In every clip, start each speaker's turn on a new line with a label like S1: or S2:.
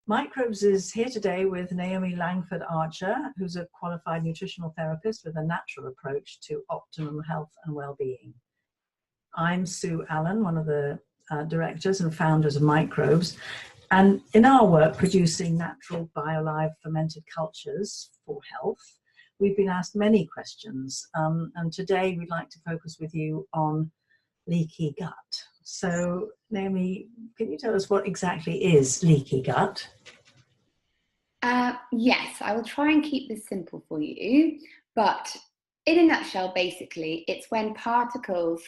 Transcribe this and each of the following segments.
S1: Microbz is here today with Naomi Langford-Archer, who's a qualified nutritional therapist with a natural approach to optimum health and well-being. I'm Sue Allen, one of the directors and founders of Microbz, and in our work producing natural BioLive fermented cultures for health, we've been asked many questions, and today we'd like to focus with you on leaky gut. So, Naomi, can you tell us what exactly is leaky gut?
S2: Yes, I will try and keep this simple for you, but in a nutshell, basically, it's when particles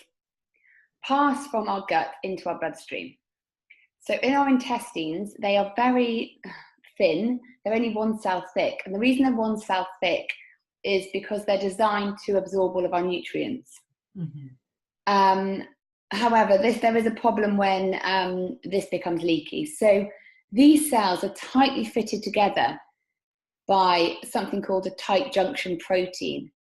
S2: pass from our gut into our bloodstream. So in our intestines, they are very thin, they're only 1 cell thick, and the reason they're 1 cell thick is because they're designed to absorb all of our nutrients. Mm-hmm. However, there is a problem when this becomes leaky. So these cells are tightly fitted together by something called a tight junction protein.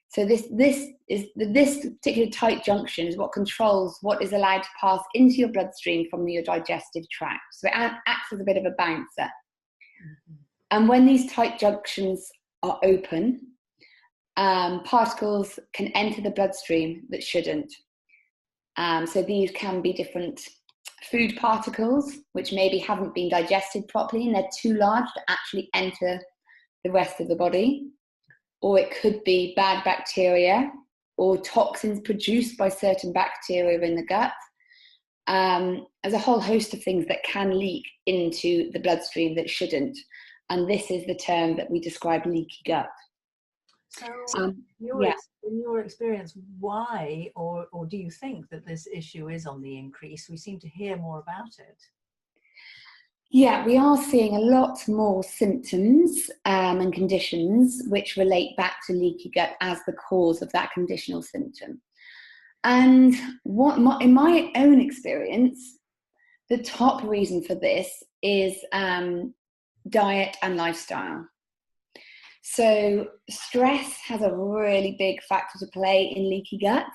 S2: So this particular tight junction is what controls what is allowed to pass into your bloodstream from your digestive tract. So it acts as a bit of a bouncer. Mm-hmm. And when these tight junctions are open, particles can enter the bloodstream that shouldn't. So these can be different food particles, which maybe haven't been digested properly and they're too large to actually enter the rest of the body. Or it could be bad bacteria or toxins produced by certain bacteria in the gut. There's a whole host of things that can leak into the bloodstream that shouldn't. And this is the term that we describe leaky gut.
S1: So in your experience, why or do you think that this issue is on the increase? We seem to hear more about it.
S2: Yeah, we are seeing a lot more symptoms and conditions which relate back to leaky gut as the cause of that conditional symptom. And in my own experience, the top reason for this is diet and lifestyle. So stress has a really big factor to play in leaky gut,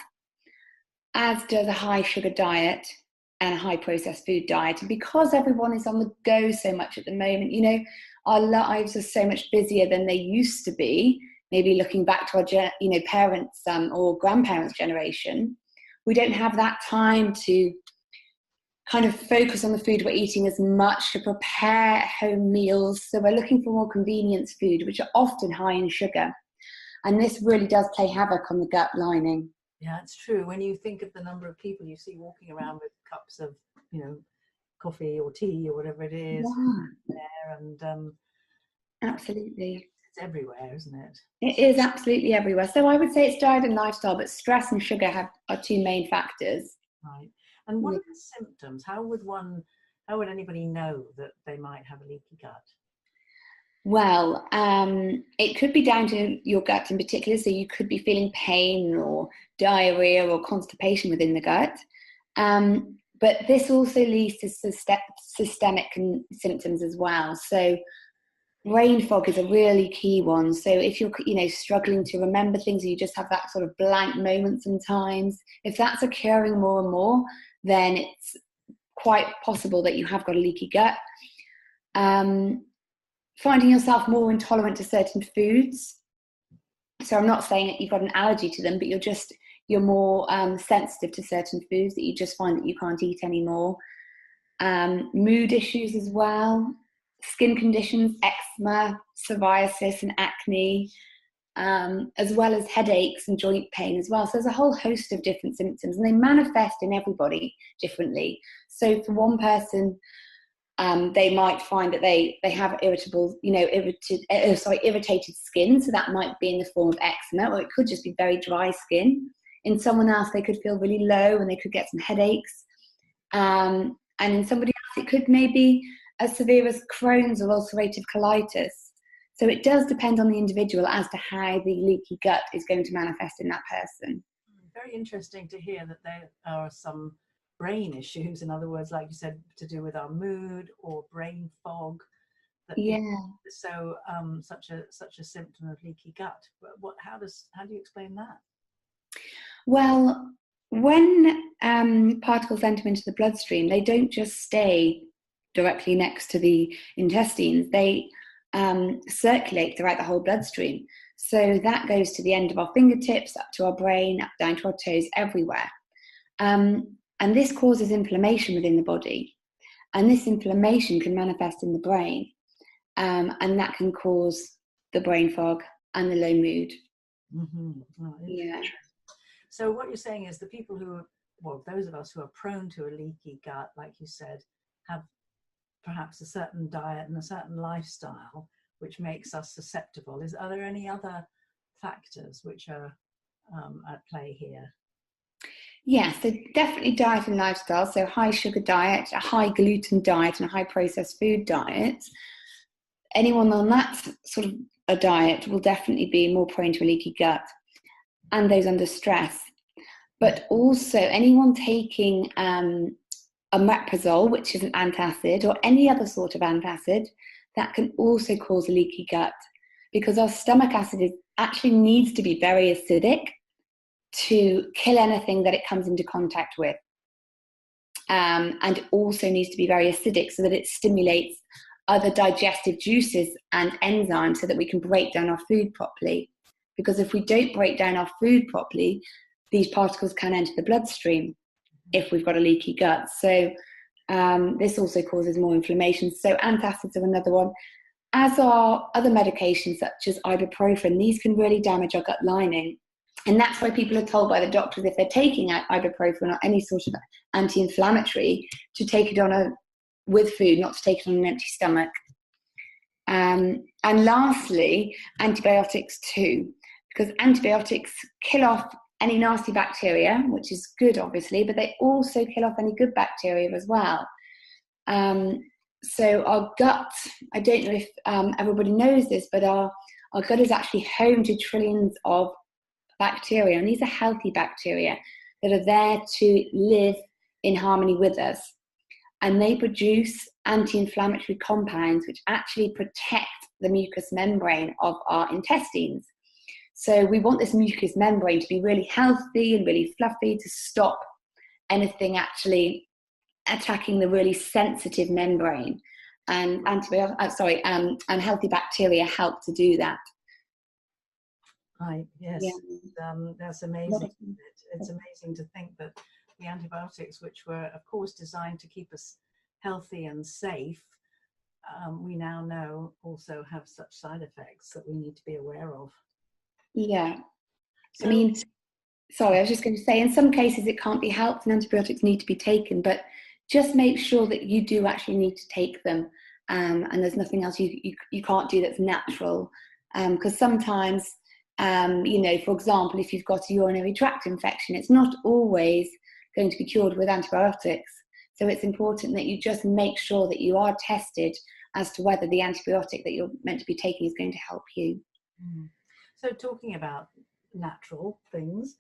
S2: as does a high sugar diet and a high processed food diet. And because everyone is on the go so much at the moment, our lives are so much busier than they used to be. Maybe looking back to our parents or grandparents' generation, we don't have that time to kind of focus on the food we're eating as much, to prepare home meals. So we're looking for more convenience food, which are often high in sugar. And this really does play havoc on the gut lining.
S1: Yeah, it's true. When you think of the number of people you see walking around with cups of, coffee or tea or whatever it is, there, and
S2: absolutely,
S1: it's everywhere, isn't it?
S2: It is absolutely everywhere. So I would say it's diet and lifestyle, but stress and sugar are two main factors.
S1: Right. And what are the symptoms? How would anybody know that they might have a leaky gut?
S2: Well, it could be down to your gut in particular. So you could be feeling pain or diarrhea or constipation within the gut. But this also leads to systemic symptoms as well. So brain fog is a really key one. So if you're, struggling to remember things, or you just have that sort of blank moment sometimes, if that's occurring more and more, then it's quite possible that you have got a leaky gut. Finding yourself more intolerant to certain foods. So I'm not saying that you've got an allergy to them, but you're more sensitive to certain foods that you just find that you can't eat anymore. Mood issues as well, skin conditions, eczema, psoriasis and acne, as well as headaches and joint pain as well. So there's a whole host of different symptoms and they manifest in everybody differently. So for one person, they might find that they have irritated skin. So that might be in the form of eczema, or it could just be very dry skin. In someone else, they could feel really low and they could get some headaches. And in somebody else, it could maybe as severe as Crohn's or ulcerative colitis. So it does depend on the individual as to how the leaky gut is going to manifest in that person.
S1: Very interesting to hear that there are some brain issues, in other words, like you said, to do with our mood or brain fog. So such a symptom of leaky gut. How do you explain that?
S2: Well, when particles enter into the bloodstream, they don't just stay directly next to the intestines, they circulate throughout the whole bloodstream. So that goes to the end of our fingertips, up to our brain, up down to our toes, everywhere. And this causes inflammation within the body. And this inflammation can manifest in the brain. And that can cause the brain fog and the low mood.
S1: Mm-hmm. Oh,
S2: yeah.
S1: So what you're saying is the people who are, well, those of us who are prone to a leaky gut, like you said, have perhaps a certain diet and a certain lifestyle which makes us susceptible. Are there any other factors which are at play here?
S2: Yeah, so definitely diet and lifestyle. So high sugar diet, a high gluten diet, and a high processed food diet. Anyone on that sort of a diet will definitely be more prone to a leaky gut, and those under stress. But also anyone taking omeprazole, which is an antacid, or any other sort of antacid, that can also cause a leaky gut, because our stomach acid actually needs to be very acidic to kill anything that it comes into contact with. And it also needs to be very acidic so that it stimulates other digestive juices and enzymes so that we can break down our food properly. Because if we don't break down our food properly, these particles can enter the bloodstream if we've got a leaky gut. So this also causes more inflammation. So antacids are another one, as are other medications such as ibuprofen. These can really damage our gut lining. And that's why people are told by the doctors, if they're taking ibuprofen or any sort of anti-inflammatory, to take it on with food, not to take it on an empty stomach. And lastly, antibiotics too, because antibiotics kill off any nasty bacteria, which is good, obviously, but they also kill off any good bacteria as well. So our gut, I don't know if everybody knows this, but our gut is actually home to trillions of bacteria, and these are healthy bacteria that are there to live in harmony with us. And they produce anti-inflammatory compounds which actually protect the mucous membrane of our intestines. So we want this mucous membrane to be really healthy and really fluffy to stop anything actually attacking the really sensitive membrane. And healthy bacteria help to do that.
S1: Right, yes,
S2: Yeah.
S1: That's amazing. It's amazing to think that the antibiotics, which were, of course, designed to keep us healthy and safe, we now know also have such side effects that we need to be aware of.
S2: Yeah.
S1: So,
S2: I mean, sorry, I was just going to say, in some cases it can't be helped and antibiotics need to be taken, but just make sure that you do actually need to take them, and there's nothing else you can't do that's natural. Because sometimes, for example, if you've got a urinary tract infection, it's not always going to be cured with antibiotics. So it's important that you just make sure that you are tested as to whether the antibiotic that you're meant to be taking is going to help you.
S1: So talking about natural things,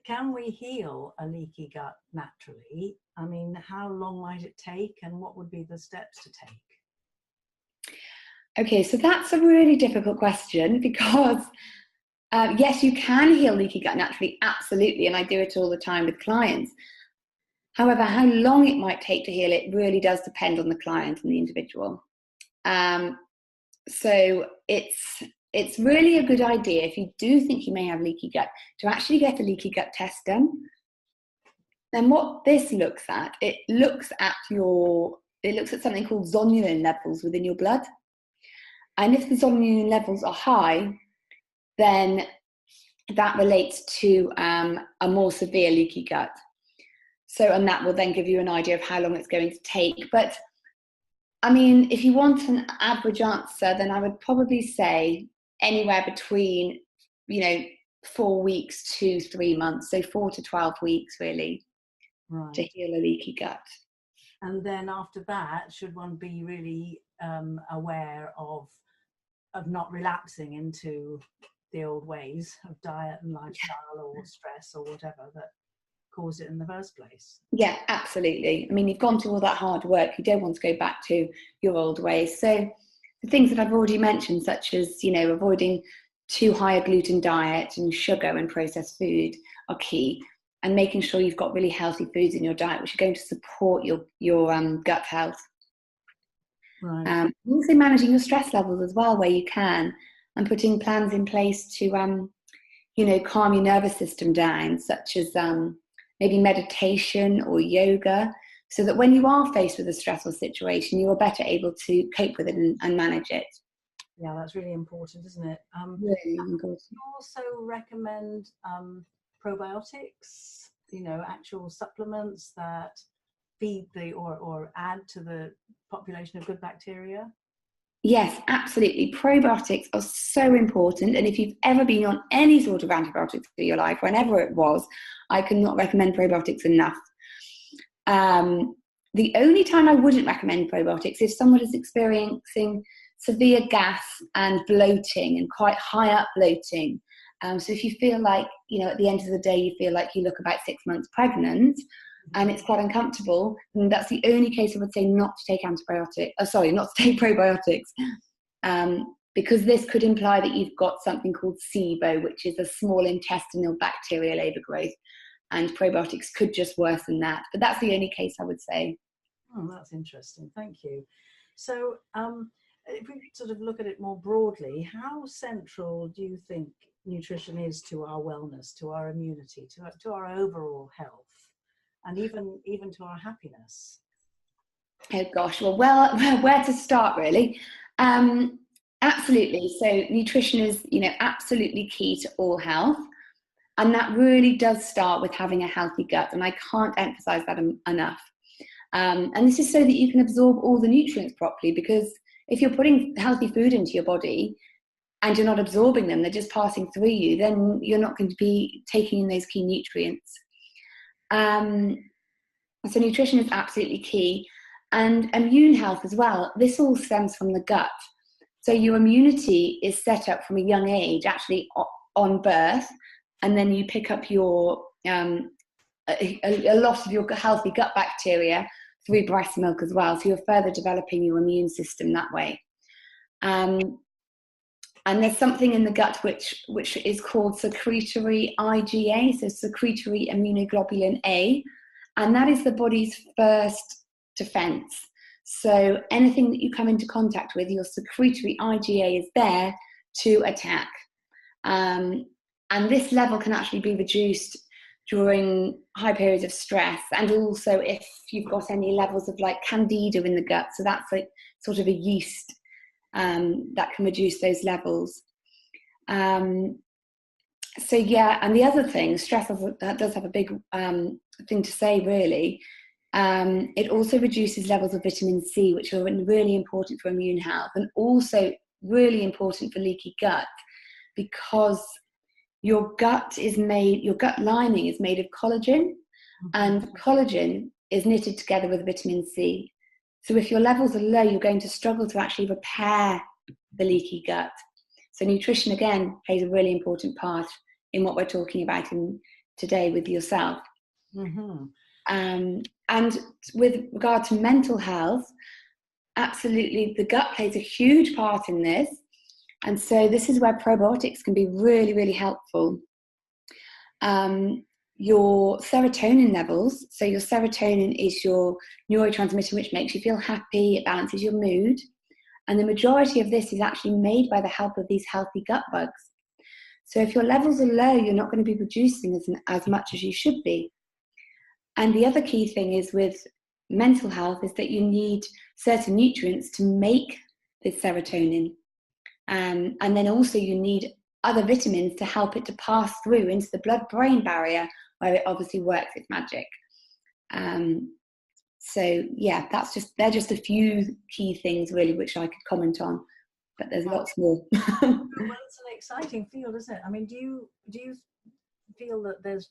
S1: can we heal a leaky gut naturally? I mean, how long might it take, and what would be the steps to take?
S2: Okay, so that's a really difficult question, because yes, you can heal leaky gut naturally, absolutely, and I do it all the time with clients. However, how long it might take to heal it really does depend on the client and the individual. So it's really a good idea, if you do think you may have leaky gut, to actually get a leaky gut test done. Then what this looks at, it looks at something called zonulin levels within your blood. And if the zonulin levels are high, then that relates to a more severe leaky gut. So, and that will then give you an idea of how long it's going to take. But I mean, if you want an average answer, then I would probably say anywhere between, 4 weeks to 3 months. So 4 to 12 weeks, really, right, to heal a leaky gut.
S1: And then after that, should one be really aware of not relapsing into the old ways of diet and lifestyle or stress or whatever that caused it in the first place?
S2: Yeah, absolutely. I mean, you've gone through all that hard work. You don't want to go back to your old ways. So the things that I've already mentioned, such as, avoiding too high a gluten diet and sugar and processed food, are key. And making sure you've got really healthy foods in your diet, which are going to support your gut health.
S1: Right.
S2: Also managing your stress levels as well where you can, and putting plans in place to calm your nervous system down, such as maybe meditation or yoga, so that when you are faced with a stressful situation, you are better able to cope with it and manage it.
S1: Yeah, that's really important, isn't it?
S2: Really important.
S1: You also recommend probiotics, actual supplements that feed or add to the population of good bacteria?
S2: Yes, absolutely. Probiotics are so important. And if you've ever been on any sort of antibiotics for your life, whenever it was, I cannot recommend probiotics enough. The only time I wouldn't recommend probiotics is if someone is experiencing severe gas and bloating and quite high up bloating. So if you feel like, at the end of the day, you feel like you look about 6 months pregnant and it's quite uncomfortable, and that's the only case I would say not to take not to take probiotics. Because this could imply that you've got something called SIBO, which is a small intestinal bacterial overgrowth. And probiotics could just worsen that. But that's the only case I would say.
S1: Oh, that's interesting. Thank you. So if we sort of look at it more broadly, how central do you think nutrition is to our wellness, to our immunity, to our overall health, and even to our happiness?
S2: Oh gosh, well, where to start really? Absolutely. So nutrition is, absolutely key to all health. And that really does start with having a healthy gut. And I can't emphasize that enough. And this is so that you can absorb all the nutrients properly, because if you're putting healthy food into your body and you're not absorbing them, they're just passing through you, then you're not going to be taking in those key nutrients. So nutrition is absolutely key. And immune health as well. This all stems from the gut. So your immunity is set up from a young age, actually on birth, and then you pick up your a lot of your healthy gut bacteria through breast milk as well. So you're further developing your immune system that way. And there's something in the gut which is called secretory IgA, so secretory immunoglobulin A, and that is the body's first defense. So anything that you come into contact with, your secretory IgA is there to attack. And this level can actually be reduced during high periods of stress, and also if you've got any levels of like candida in the gut. So that's like sort of a yeast that can reduce those levels. So yeah, and the other thing, stress does have a big thing to say really. It also reduces levels of vitamin C, which are really important for immune health, and also really important for leaky gut, because your gut lining is made of collagen, and collagen is knitted together with vitamin C. So if your levels are low, you're going to struggle to actually repair the leaky gut. So nutrition, again, plays a really important part in what we're talking about today with yourself.
S1: Mm-hmm.
S2: And with regard to mental health, absolutely, the gut plays a huge part in this. And so this is where probiotics can be really, really helpful. Your serotonin levels, so your serotonin is your neurotransmitter which makes you feel happy, it balances your mood. And the majority of this is actually made by the help of these healthy gut bugs. So if your levels are low, you're not going to be producing as much as you should be. And the other key thing is with mental health is that you need certain nutrients to make this serotonin. And then also you need other vitamins to help it to pass through into the blood-brain barrier, where it obviously works its magic. So yeah, they're just a few key things really which I could comment on, but there's lots more.
S1: Well, it's an exciting field, isn't it? I mean, do you feel that there's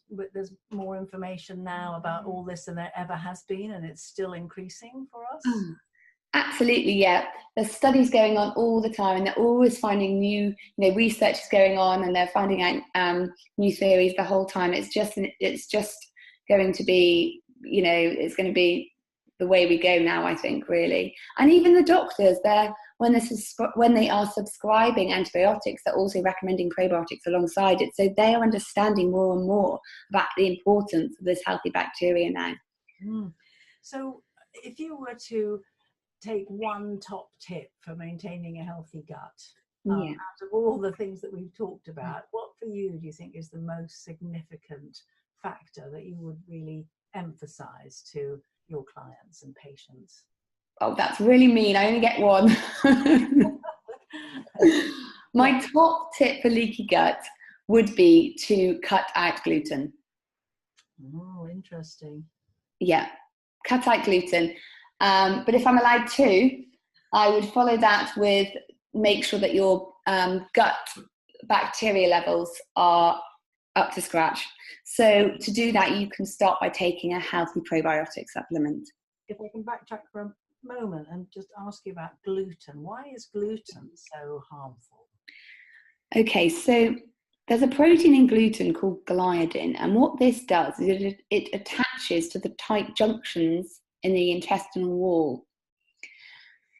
S1: more information now about all this than there ever has been, and it's still increasing for us?
S2: Absolutely, yeah. There's studies going on all the time, and they're always finding new, research is going on, and they're finding out new theories the whole time. It's just going to be, it's going to be the way we go now, I think, really. And even the doctors, when they are subscribing antibiotics, they're also recommending probiotics alongside it. So they are understanding more and more about the importance of this healthy bacteria now.
S1: So if you were to take one top tip for maintaining a healthy gut,
S2: Yeah.
S1: out of all the things that we've talked about, what for you do you think is the most significant factor that you would really emphasize to your clients and patients?
S2: Oh, that's really mean. I only get one. My top tip for leaky gut would be to cut out gluten.
S1: Oh, interesting.
S2: Yeah, cut out gluten. But if I'm allowed to, I would follow that with make sure that your gut bacteria levels are up to scratch. So to do that, you can start by taking a healthy probiotic supplement.
S1: If I can backtrack for a moment and just ask you about gluten. Why is gluten so harmful?
S2: Okay, so there's a protein in gluten called gliadin, and what this does is it attaches to the tight junctions in the intestinal wall.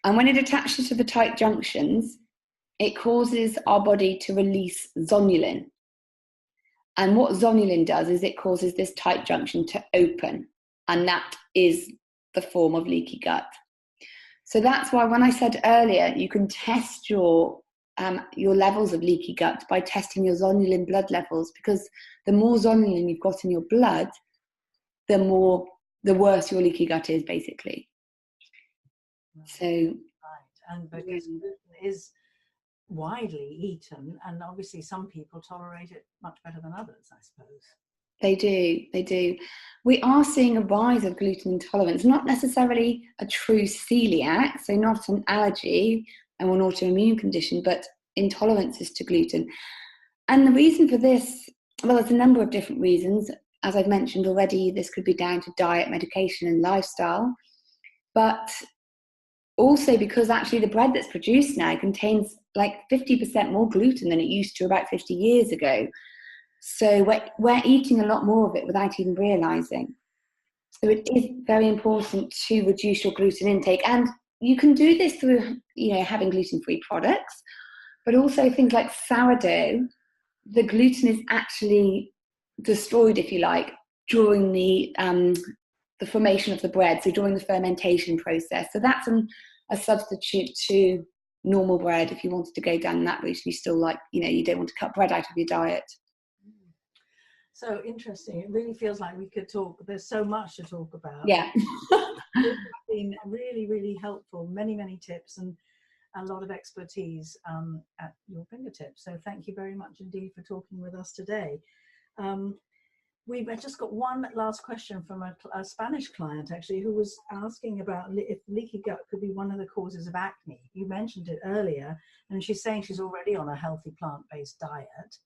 S2: And when it attaches to the tight junctions, it causes our body to release zonulin. And what zonulin does is it causes this tight junction to open, and that is the form of leaky gut. So that's why when I said earlier, you can test your levels of leaky gut by testing your zonulin blood levels, because the more zonulin you've got in your blood, the worse your leaky gut is, basically.
S1: Right.
S2: So,
S1: right, and because gluten is widely eaten, and obviously some people tolerate it much better than others, I suppose.
S2: They do. We are seeing a rise of gluten intolerance, not necessarily a true celiac, so not an allergy and an autoimmune condition, but intolerances to gluten. And the reason for this, well, there's a number of different reasons. As I've mentioned already, this could be down to diet, medication, and lifestyle. But also because actually the bread that's produced now contains like 50% more gluten than it used to about 50 years ago. So we're eating a lot more of it without even realizing. So it is very important to reduce your gluten intake. And you can do this through, having gluten-free products, but also things like sourdough. The gluten is actually destroyed, if you like, during the formation of the bread, so during the fermentation process. So that's a substitute to normal bread if you wanted to go down that route. You still you don't want to cut bread out of your diet.
S1: So interesting. It really feels like we could talk. There's so much to talk about.
S2: Yeah.
S1: It's been really, really helpful. Many, many tips and a lot of expertise at your fingertips. So thank you very much indeed for talking with us today. We've just got one last question from a Spanish client, actually, who was asking about if leaky gut could be one of the causes of acne. You mentioned it earlier, and she's saying she's already on a healthy plant-based diet,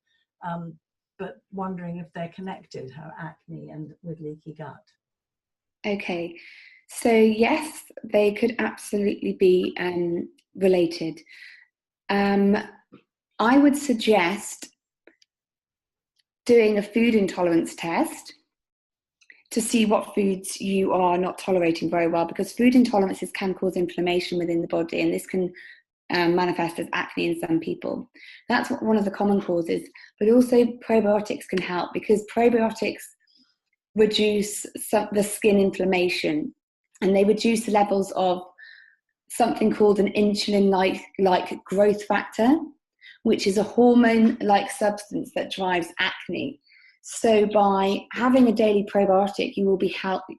S1: but wondering if they're connected, her acne and with leaky gut.
S2: Okay, so yes, they could absolutely be related. I would suggest doing a food intolerance test to see what foods you are not tolerating very well, because food intolerances can cause inflammation within the body, and this can manifest as acne in some people. That's one of the common causes, but also probiotics can help, because probiotics reduce the skin inflammation, and they reduce the levels of something called an insulin-like growth factor, which is a hormone-like substance that drives acne. So by having a daily probiotic, you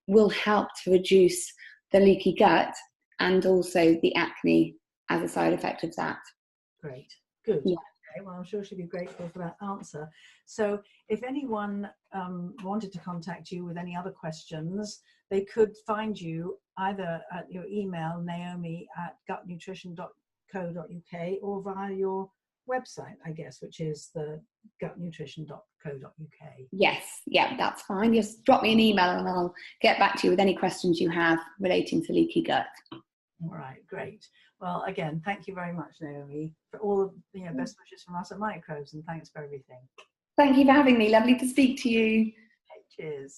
S2: will help to reduce the leaky gut and also the acne as a side effect of that.
S1: Great, good.
S2: Yeah.
S1: Okay, well, I'm sure she'll be grateful for that answer. So if anyone wanted to contact you with any other questions, they could find you either at your email, naomi@gutnutrition.co.uk, or via your website, I guess, which is the gutnutrition.co.uk.
S2: Yes, yeah, that's fine. Just drop me an email and I'll get back to you with any questions you have relating to leaky gut.
S1: All right, great. Well, again, thank you very much, Naomi, for all of the best wishes from us at Microbz, and thanks for everything.
S2: Thank you for having me. Lovely to speak to you.
S1: Okay, cheers.